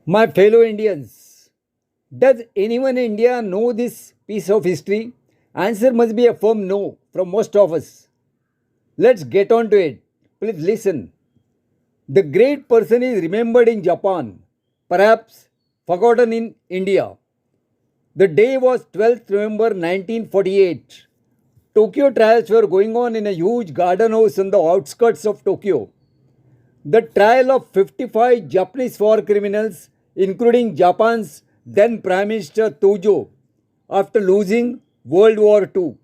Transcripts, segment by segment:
My fellow Indians, does anyone in India know this piece of history? Answer must be a firm no from most of us. Let's get on to it. Please listen. The great person is remembered in Japan, perhaps forgotten in India. The day was 12th November 1948. Tokyo trials were going on in a huge garden house on the outskirts of Tokyo. The trial of 55 Japanese war criminals, including Japan's then Prime Minister Tojo, after losing World War II.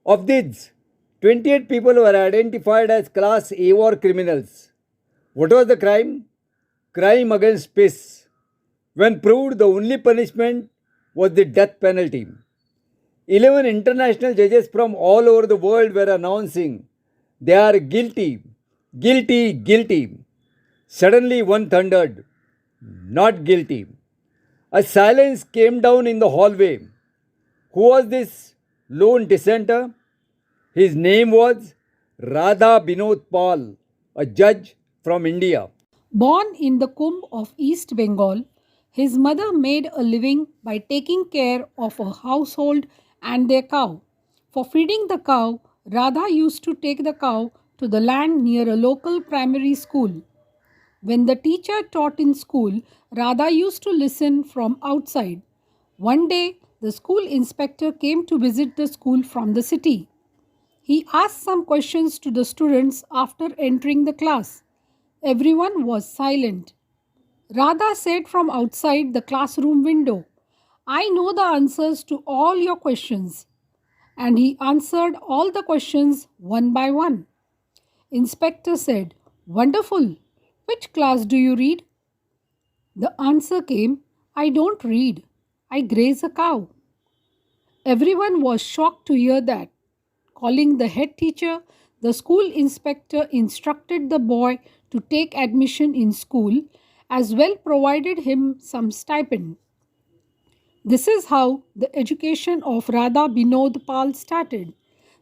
Of these, 28 people were identified as Class A war criminals. What was the crime? Crime against peace. When proved, the only punishment was the death penalty. 11 international judges from all over the world were announcing they are guilty, guilty, guilty. Suddenly, one thundered, not guilty. A silence came down in the hallway. Who was this lone dissenter? His name was Radha Binod Pal, a judge from India. Born in the Kumbh of East Bengal, his mother made a living by taking care of a household and their cow. For feeding the cow, Radha used to take the cow to the land near a local primary school. When the teacher taught in school, Radha used to listen from outside. One day, the school inspector came to visit the school from the city. He asked some questions to the students after entering the class. Everyone was silent. Radha said from outside the classroom window, I know the answers to all your questions. And he answered all the questions one by one. Inspector said, Wonderful. Which class do you read? The answer came, I don't read. I graze a cow. Everyone was shocked to hear that. Calling the head teacher, the school inspector instructed the boy to take admission in school, as well provided him some stipend. This is how the education of Radha Binod Pal started.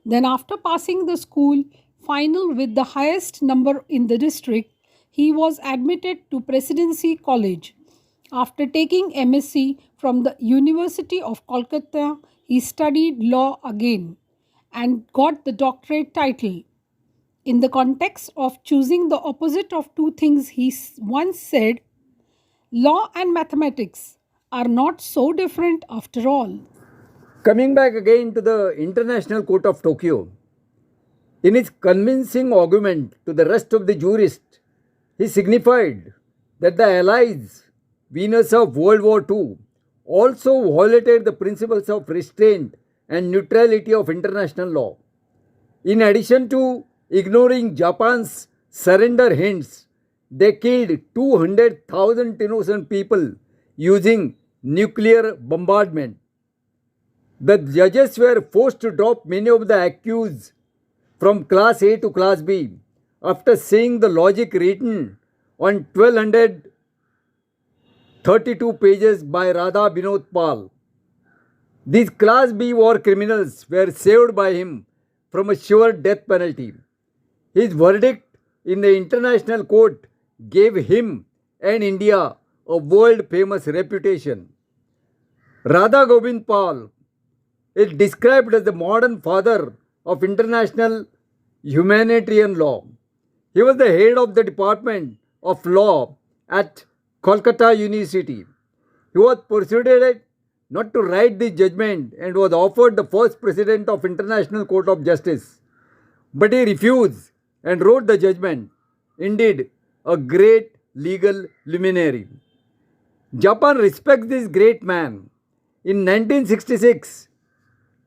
Then, after passing the school final with the highest number in the district, he was admitted to Presidency College. After taking MSc from the University of Kolkata, he studied law again and got the doctorate title. In the context of choosing the opposite of two things, he once said, Law and mathematics are not so different after all. Coming back again to the International Court of Tokyo, in his convincing argument to the rest of the jurists, he signified that the Allies, winners of World War II, also violated the principles of restraint and neutrality of international law. In addition to ignoring Japan's surrender hints, they killed 200,000 innocent people using nuclear bombardment. The judges were forced to drop many of the accused from Class A to Class B after seeing the logic written on 1232 pages by Radha Binod Pal. These Class B war criminals were saved by him from a sure death penalty. His verdict in the international court gave him and India a world famous reputation. Radha Gobind Pal is described as the modern father of international humanitarian law. He was the head of the Department of Law at Kolkata University. He was persuaded not to write this judgment and was offered the first president of International Court of Justice. But he refused and wrote the judgment. Indeed, a great legal luminary. Japan respects this great man. In 1966,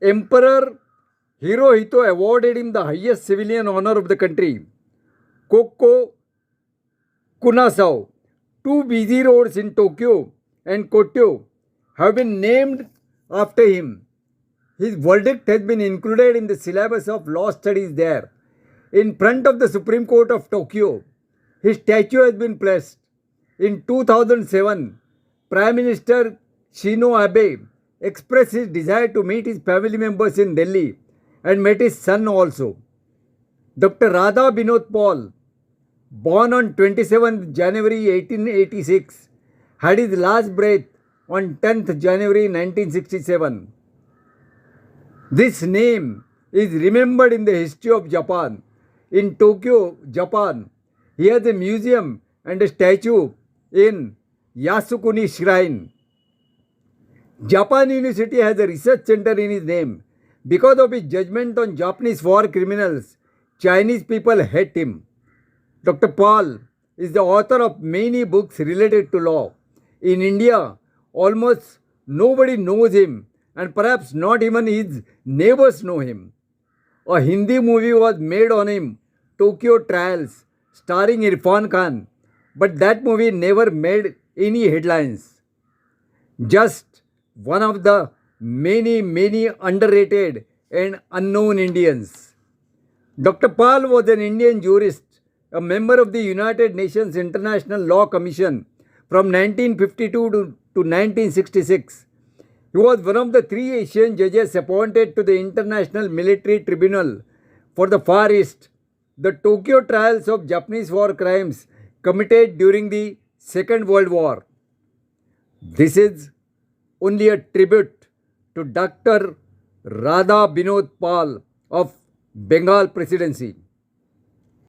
Emperor Hirohito awarded him the highest civilian honor of the country, Kokko Kunasao. Two busy roads in Tokyo and Kyoto have been named after him. His verdict has been included in the syllabus of law studies there. In front of the Supreme Court of Tokyo, his statue has been placed. In 2007, Prime Minister Shinzo Abe expressed his desire to meet his family members in Delhi and met his son also. Dr. Radha Binod Pal, born on 27th January 1886, had his last breath on 10th January 1967. This name is remembered in the history of Japan. In Tokyo, Japan, he has a museum and a statue in Yasukuni Shrine. Japan University has a research center in his name. Because of his judgment on Japanese war criminals, Chinese people hate him. Dr. Paul is the author of many books related to law. In India, almost nobody knows him, and perhaps not even his neighbors know him. A Hindi movie was made on him, Tokyo Trials, starring Irfan Khan, but that movie never made any headlines. Just one of the many underrated and unknown Indians. Dr. Pal was an Indian jurist, a member of the United Nations International Law Commission from 1952 to 1966. He was one of the 3 Asian judges appointed to the International Military Tribunal for the Far East, the Tokyo trials of Japanese war crimes committed during the Second World War. This is only a tribute to Dr. Radha Binod Pal of Bengal Presidency.